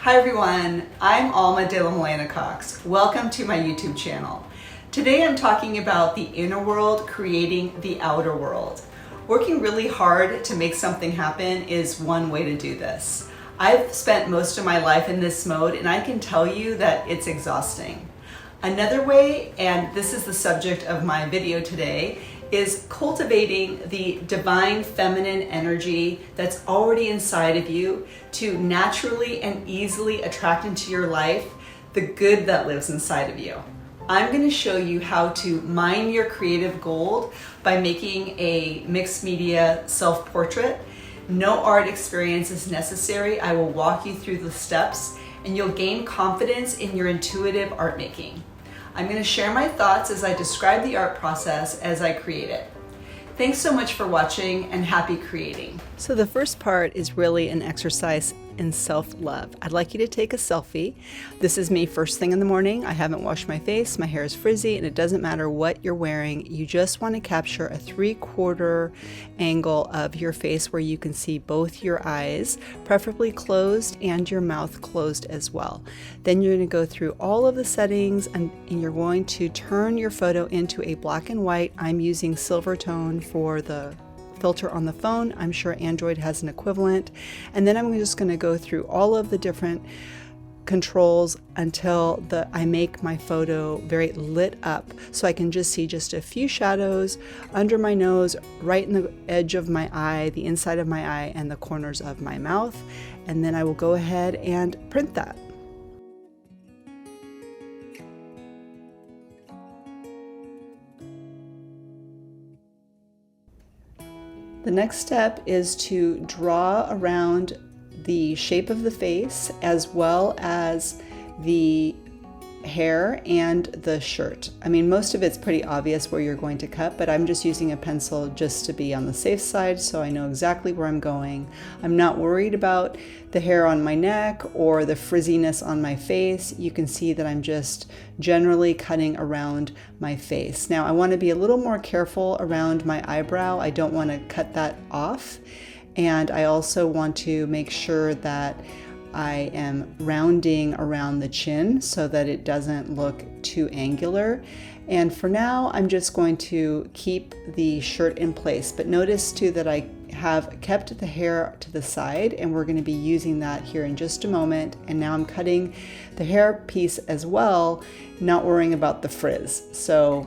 Hi everyone, I'm Alma de la Molina Cox. Welcome to my YouTube channel. Today I'm talking about the inner world creating the outer world. Working really hard to make something happen is one way to do this. I've spent most of my life in this mode and I can tell you that it's exhausting. Another way, and this is the subject of my video today, is cultivating the divine feminine energy that's already inside of you to naturally and easily attract into your life the good that lives inside of you. I'm going to show you how to mine your creative gold by making a mixed media self-portrait. No art experience is necessary. I will walk you through the steps and you'll gain confidence in your intuitive art making. I'm going to share my thoughts as I describe the art process as I create it. Thanks so much for watching and happy creating. So the first part is really an exercise in self-love. I'd like you to take a selfie. This is me first thing in the morning. I haven't washed my face, my hair is frizzy, and it doesn't matter what you're wearing. You just want to capture a 3/4 angle of your face where you can see both your eyes, preferably closed, and your mouth closed as well. Then you're going to go through all of the settings and you're going to turn your photo into a black and white. I'm using silver tone for the filter on the phone. I'm sure Android has an equivalent. And then I'm just going to go through all of the different controls until I make my photo very lit up so I can just see just a few shadows under my nose, right in the edge of my eye, the inside of my eye, and the corners of my mouth. And then I will go ahead and print that. The next step is to draw around the shape of the face as well as the hair and the shirt. I mean, most of it's pretty obvious where you're going to cut, but I'm just using a pencil just to be on the safe side so I know exactly where I'm going. I'm not worried about the hair on my neck or the frizziness on my face. You can see that I'm just generally cutting around my face. Now I want to be a little more careful around my eyebrow. I don't want to cut that off, and I also want to make sure that I am rounding around the chin so that it doesn't look too angular. And for now, I'm just going to keep the shirt in place. But notice too that I have kept the hair to the side, and we're going to be using that here in just a moment. And now I'm cutting the hair piece as well, not worrying about the frizz. So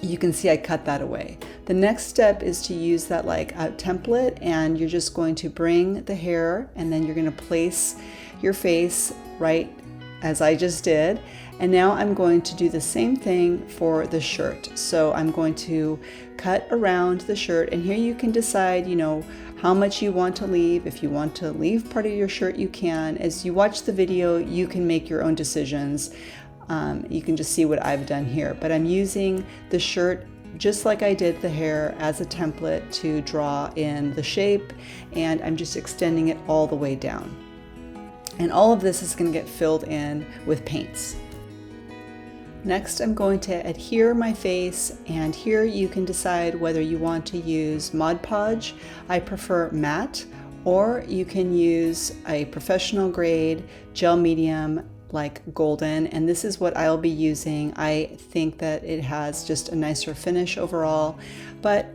you can see I cut that away. The next step is to use that like a template, and you're just going to bring the hair and then you're going to place your face right as I just did. And now I'm going to do the same thing for the shirt. So I'm going to cut around the shirt, and here you can decide, how much you want to leave. If you want to leave part of your shirt, you can. As you watch the video, you can make your own decisions. You can just see what I've done here, but I'm using the shirt just like I did the hair as a template to draw in the shape, and I'm just extending it all the way down. And all of this is going to get filled in with paints. Next, I'm going to adhere my face, and here you can decide whether you want to use Mod Podge. I prefer matte, or you can use a professional grade gel medium like golden, and this is what I'll be using. I think that it has just a nicer finish overall, but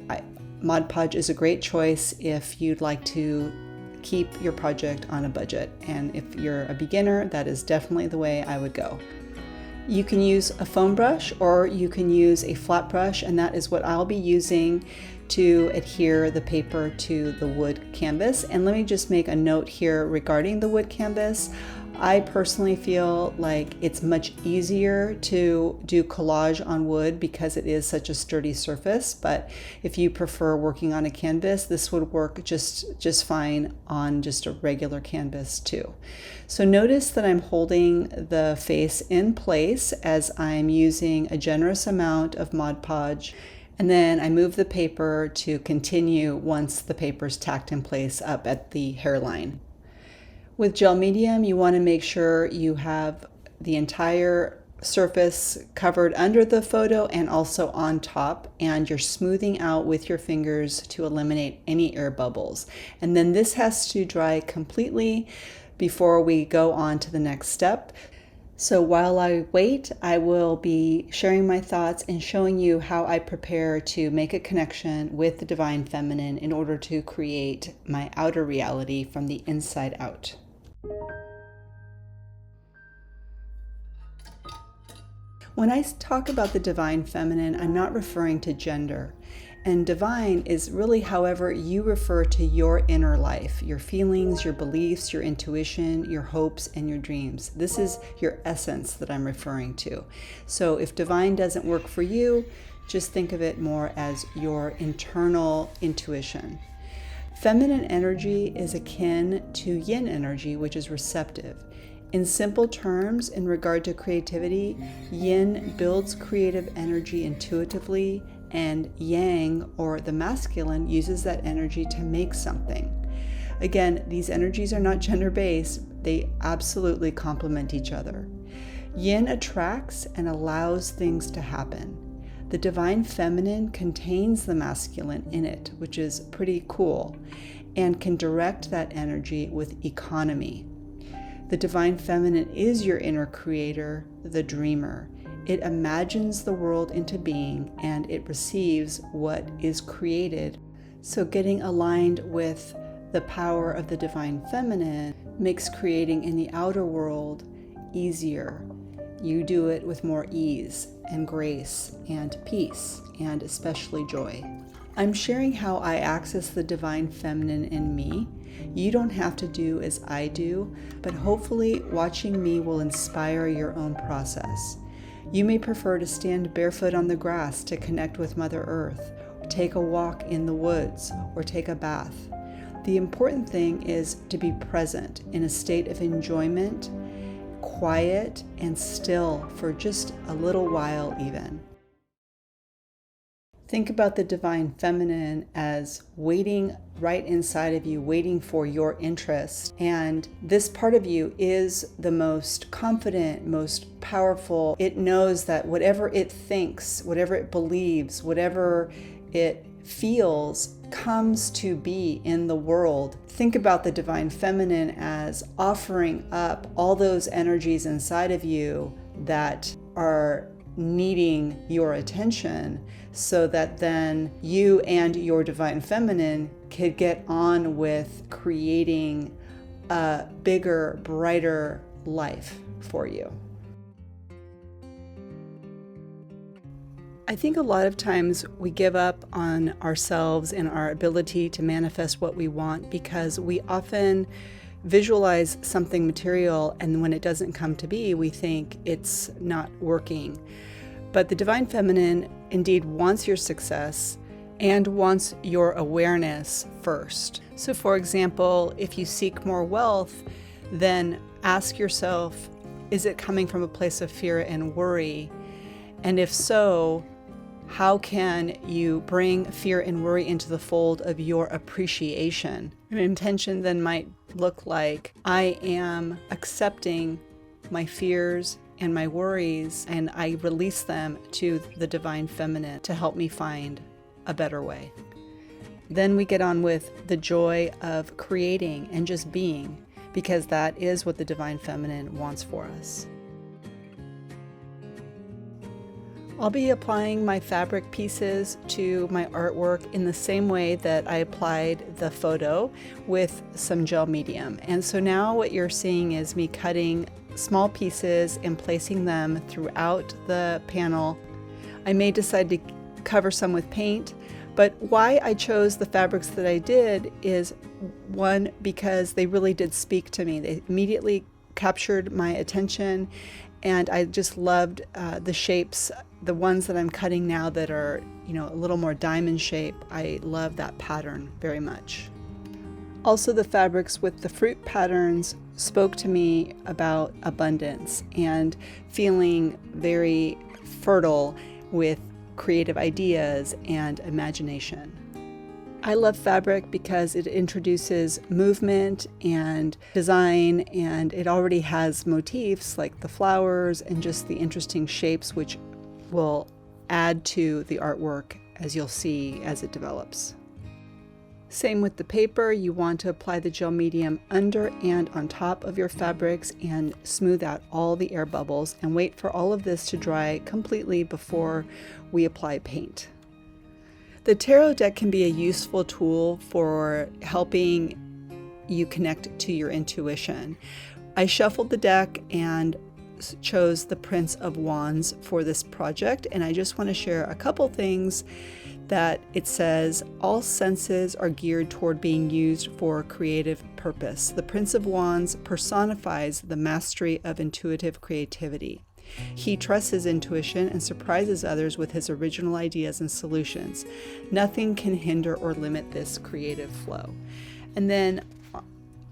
Mod Podge is a great choice if you'd like to keep your project on a budget, and if you're a beginner, that is definitely the way I would go. You can use a foam brush or you can use a flat brush, and that is what I'll be using to adhere the paper to the wood canvas. And let me just make a note here regarding the wood canvas. I personally feel like it's much easier to do collage on wood because it is such a sturdy surface, but if you prefer working on a canvas, this would work just fine on just a regular canvas too. So notice that I'm holding the face in place as I'm using a generous amount of Mod Podge, and then I move the paper to continue once the paper's tacked in place up at the hairline. With gel medium, you want to make sure you have the entire surface covered under the photo and also on top, and you're smoothing out with your fingers to eliminate any air bubbles. And then this has to dry completely before we go on to the next step. So while I wait, I will be sharing my thoughts and showing you how I prepare to make a connection with the Divine Feminine in order to create my outer reality from the inside out. When I talk about the Divine Feminine, I'm not referring to gender. And divine is really however you refer to your inner life, your feelings, your beliefs, your intuition, your hopes, and your dreams. This is your essence that I'm referring to. So if divine doesn't work for you, just think of it more as your internal intuition. Feminine energy is akin to yin energy, which is receptive. In simple terms, in regard to creativity, yin builds creative energy intuitively, and yang, or the masculine, uses that energy to make something. Again, these energies are not gender-based. They absolutely complement each other. Yin attracts and allows things to happen. The Divine Feminine contains the masculine in it, which is pretty cool, and can direct that energy with economy. The Divine Feminine is your inner creator, the dreamer. It imagines the world into being and it receives what is created. So getting aligned with the power of the Divine Feminine makes creating in the outer world easier. You do it with more ease and grace and peace and especially joy. I'm sharing how I access the Divine Feminine in me. You don't have to do as I do, but hopefully watching me will inspire your own process. You may prefer to stand barefoot on the grass to connect with Mother Earth, or take a walk in the woods, or take a bath. The important thing is to be present in a state of enjoyment, quiet and still for just a little while even. Think about the Divine Feminine as waiting right inside of you, waiting for your interest. And this part of you is the most confident, most powerful. It knows that whatever it thinks, whatever it believes, whatever it feels comes to be in the world. Think about the Divine Feminine as offering up all those energies inside of you that are needing your attention, so that then you and your Divine Feminine could get on with creating a bigger, brighter life for you. I think a lot of times we give up on ourselves and our ability to manifest what we want because we often visualize something material, and when it doesn't come to be, we think it's not working. But the Divine Feminine indeed wants your success and wants your awareness first. So for example, if you seek more wealth, then ask yourself, is it coming from a place of fear and worry? And if so, how can you bring fear and worry into the fold of your appreciation? An intention then might look like, I am accepting my fears and my worries, and I release them to the Divine Feminine to help me find a better way. Then we get on with the joy of creating and just being, because that is what the Divine Feminine wants for us. I'll be applying my fabric pieces to my artwork in the same way that I applied the photo with some gel medium. And so now what you're seeing is me cutting small pieces and placing them throughout the panel. I may decide to cover some with paint, but why I chose the fabrics that I did is, one, because they really did speak to me. They immediately captured my attention, and I just loved the shapes. The ones that I'm cutting now that are, a little more diamond shape, I love that pattern very much. Also, the fabrics with the fruit patterns spoke to me about abundance and feeling very fertile with creative ideas and imagination. I love fabric because it introduces movement and design, and it already has motifs like the flowers and just the interesting shapes, which will add to the artwork as you'll see as it develops. Same with the paper. You want to apply the gel medium under and on top of your fabrics and smooth out all the air bubbles, and wait for all of this to dry completely before we apply paint. The tarot deck can be a useful tool for helping you connect to your intuition. I shuffled the deck and chose the Prince of Wands for this project, and I just want to share a couple things that it says. All senses are geared toward being used for creative purpose. The Prince of Wands personifies the mastery of intuitive creativity. He trusts his intuition and surprises others with his original ideas and solutions. Nothing can hinder or limit this creative flow. And then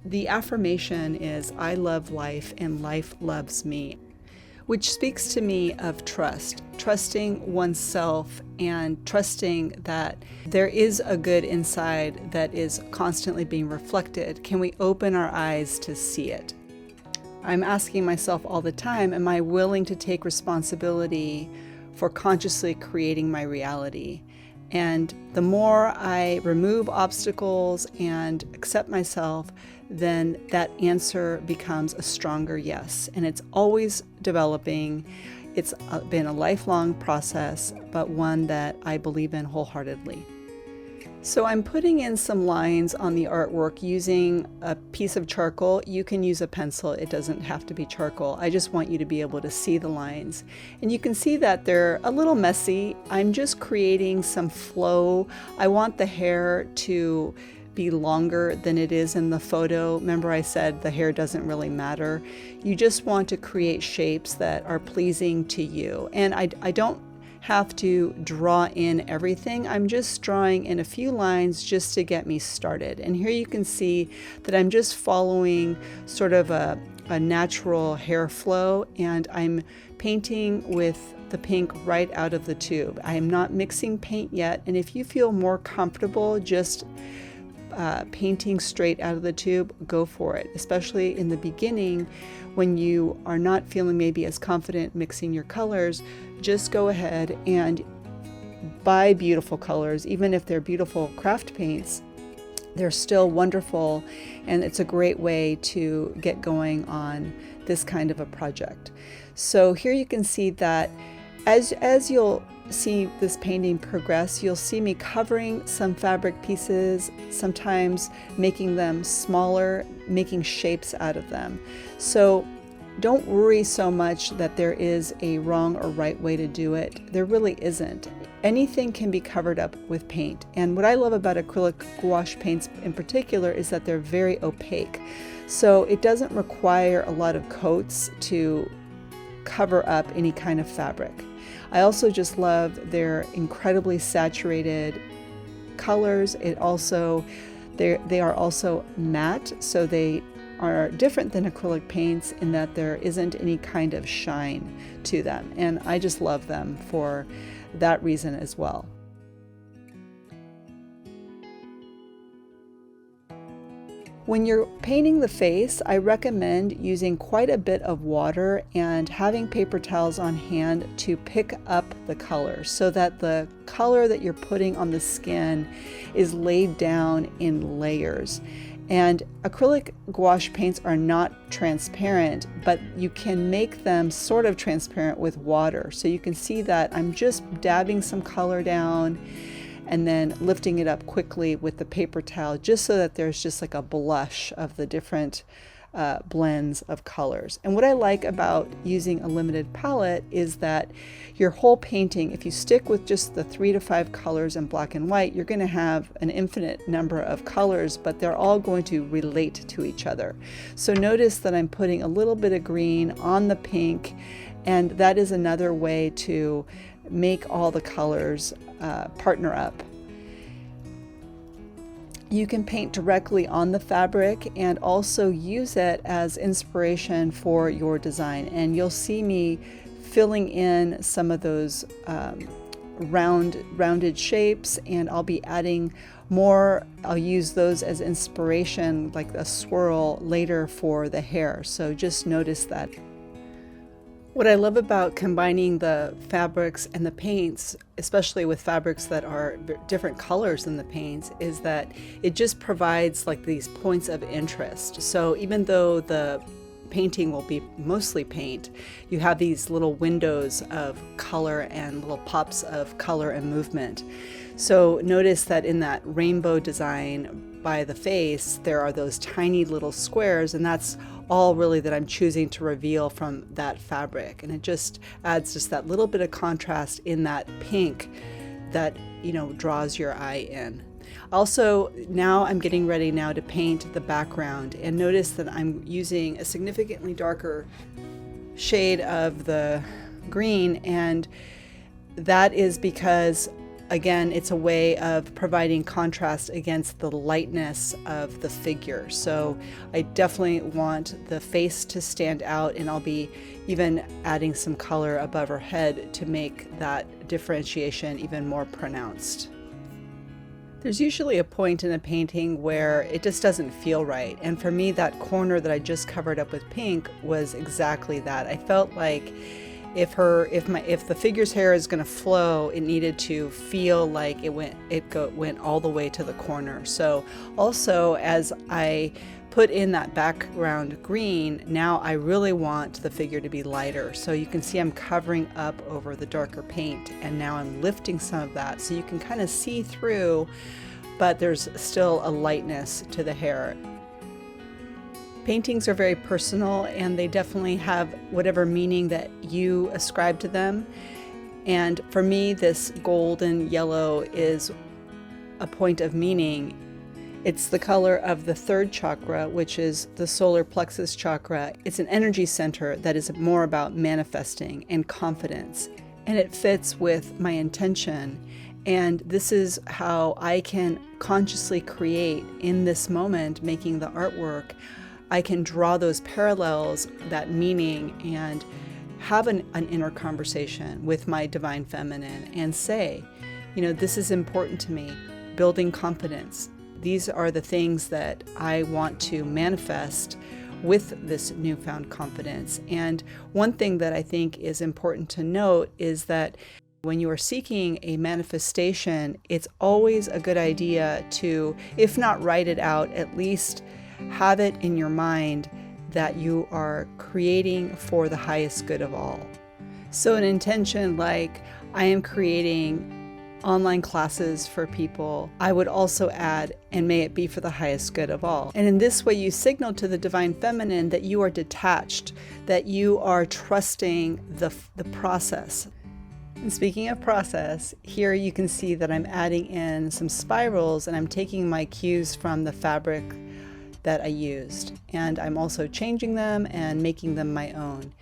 the affirmation is, I love life and life loves me, which speaks to me of trust, trusting oneself and trusting that there is a good inside that is constantly being reflected. Can we open our eyes to see it? I'm asking myself all the time, am I willing to take responsibility for consciously creating my reality? And the more I remove obstacles and accept myself, then that answer becomes a stronger yes. And it's always developing. It's been a lifelong process, but one that I believe in wholeheartedly. So I'm putting in some lines on the artwork using a piece of charcoal. You can use a pencil, it doesn't have to be charcoal. I just want you to be able to see the lines. And you can see that they're a little messy. I'm just creating some flow. I want the hair to be longer than it is in the photo. Remember I said the hair doesn't really matter. You just want to create shapes that are pleasing to you. And I don't have to draw in everything. I'm just drawing in a few lines just to get me started. And here you can see that I'm just following sort of a natural hair flow, and I'm painting with the pink right out of the tube. I am not mixing paint yet, and if you feel more comfortable just painting straight out of the tube, go for it, especially in the beginning when you are not feeling maybe as confident mixing your colors. Just go ahead and buy beautiful colors. Even if they're beautiful craft paints, they're still wonderful, and it's a great way to get going on this kind of a project. So here you can see that as you'll see this painting progress, you'll see me covering some fabric pieces, sometimes making them smaller, making shapes out of them. So don't worry so much that there is a wrong or right way to do it. There really isn't. Anything can be covered up with paint. And what I love about acrylic gouache paints in particular is that they're very opaque. So it doesn't require a lot of coats to cover up any kind of fabric. I also just love their incredibly saturated colors. They are also matte, so they are different than acrylic paints in that there isn't any kind of shine to them. And I just love them for that reason as well. When you're painting the face, I recommend using quite a bit of water and having paper towels on hand to pick up the color so that the color that you're putting on the skin is laid down in layers. And acrylic gouache paints are not transparent, but you can make them sort of transparent with water. So you can see that I'm just dabbing some color down and then lifting it up quickly with the paper towel, just so that there's just like a blush of the different blends of colors. And what I like about using a limited palette is that your whole painting, if you stick with just the 3 to 5 colors in black and white, you're going to have an infinite number of colors, but they're all going to relate to each other. So notice that I'm putting a little bit of green on the pink, and that is another way to make all the colors partner up. You can paint directly on the fabric and also use it as inspiration for your design. And you'll see me filling in some of those rounded shapes, and I'll be adding more. I'll use those as inspiration, like a swirl later for the hair. So just notice that. What I love about combining the fabrics and the paints, especially with fabrics that are different colors than the paints, is that it just provides like these points of interest. So even though the painting will be mostly paint, you have these little windows of color and little pops of color and movement. So notice that in that rainbow design by the face, there are those tiny little squares, and that's all really that I'm choosing to reveal from that fabric. And it just adds just that little bit of contrast in that pink that, draws your eye in. Also, now I'm getting ready now to paint the background, and notice that I'm using a significantly darker shade of the green, and that is because, again, it's a way of providing contrast against the lightness of the figure. So I definitely want the face to stand out, and I'll be even adding some color above her head to make that differentiation even more pronounced. There's usually a point in a painting where it just doesn't feel right, and for me that corner that I just covered up with pink was exactly that. I felt like if the figure's hair is going to flow, it needed to feel like it went all the way to the corner. So also, as I put in that background green, now I really want the figure to be lighter. So you can see I'm covering up over the darker paint, and now I'm lifting some of that so you can kind of see through, but there's still a lightness to the hair. Paintings are very personal, and they definitely have whatever meaning that you ascribe to them. And for me, this golden yellow is a point of meaning. It's the color of the third chakra, which is the solar plexus chakra. It's an energy center that is more about manifesting and confidence, and it fits with my intention. And this is how I can consciously create in this moment, making the artwork. I can draw those parallels, that meaning, and have an inner conversation with my divine feminine and say, this is important to me, building confidence. These are the things that I want to manifest with this newfound confidence. And one thing that I think is important to note is that when you are seeking a manifestation, it's always a good idea to, if not write it out, at least have it in your mind that you are creating for the highest good of all. So an intention like, I am creating online classes for people, I would also add, and may it be for the highest good of all. And in this way, you signal to the divine feminine that you are detached, that you are trusting the process. And speaking of process, here you can see that I'm adding in some spirals, and I'm taking my cues from the fabric that I used, and I'm also changing them and making them my own.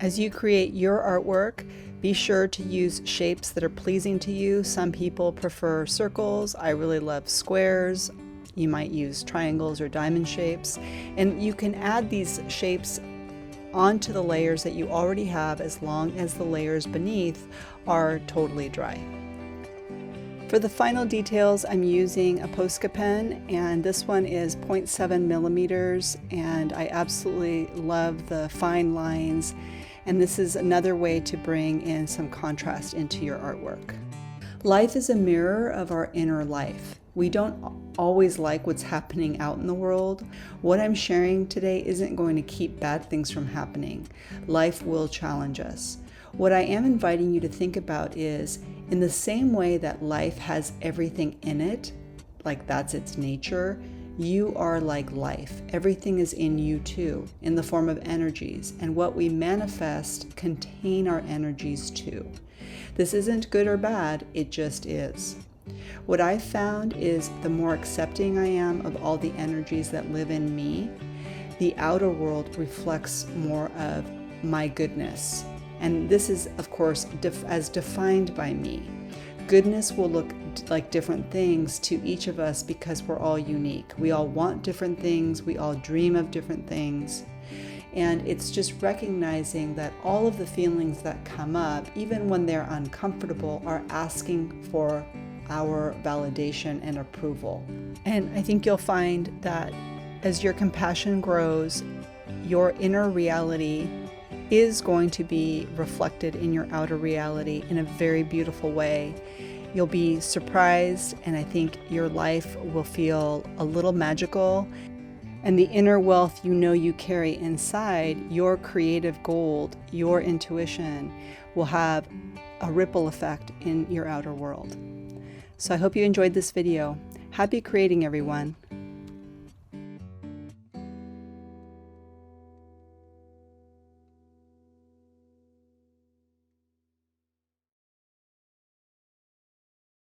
As you create your artwork, be sure to use shapes that are pleasing to you. Some people prefer circles. I really love squares. You might use triangles or diamond shapes, and you can add these shapes onto the layers that you already have, as long as the layers beneath are totally dry. For the final details, I'm using a Posca pen, and this one is 0.7 millimeters, and I absolutely love the fine lines, and this is another way to bring in some contrast into your artwork. Life is a mirror of our inner life. We don't always like what's happening out in the world. What I'm sharing today isn't going to keep bad things from happening. Life will challenge us. What I am inviting you to think about is, in the same way that life has everything in it, like that's its nature, you are like life. Everything is in you too, in the form of energies, and what we manifest contain our energies too. This isn't good or bad, it just is. What I've found is the more accepting I am of all the energies that live in me, the outer world reflects more of my goodness. And this is, of course, as defined by me. Goodness will look like different things to each of us because we're all unique. We all want different things. We all dream of different things. And it's just recognizing that all of the feelings that come up, even when they're uncomfortable, are asking for our validation and approval. And I think you'll find that as your compassion grows, your inner reality is going to be reflected in your outer reality in a very beautiful way. You'll be surprised, and I think your life will feel a little magical. And the inner wealth you know you carry inside, your creative gold, your intuition, will have a ripple effect in your outer world. So I hope you enjoyed this video. Happy creating, everyone.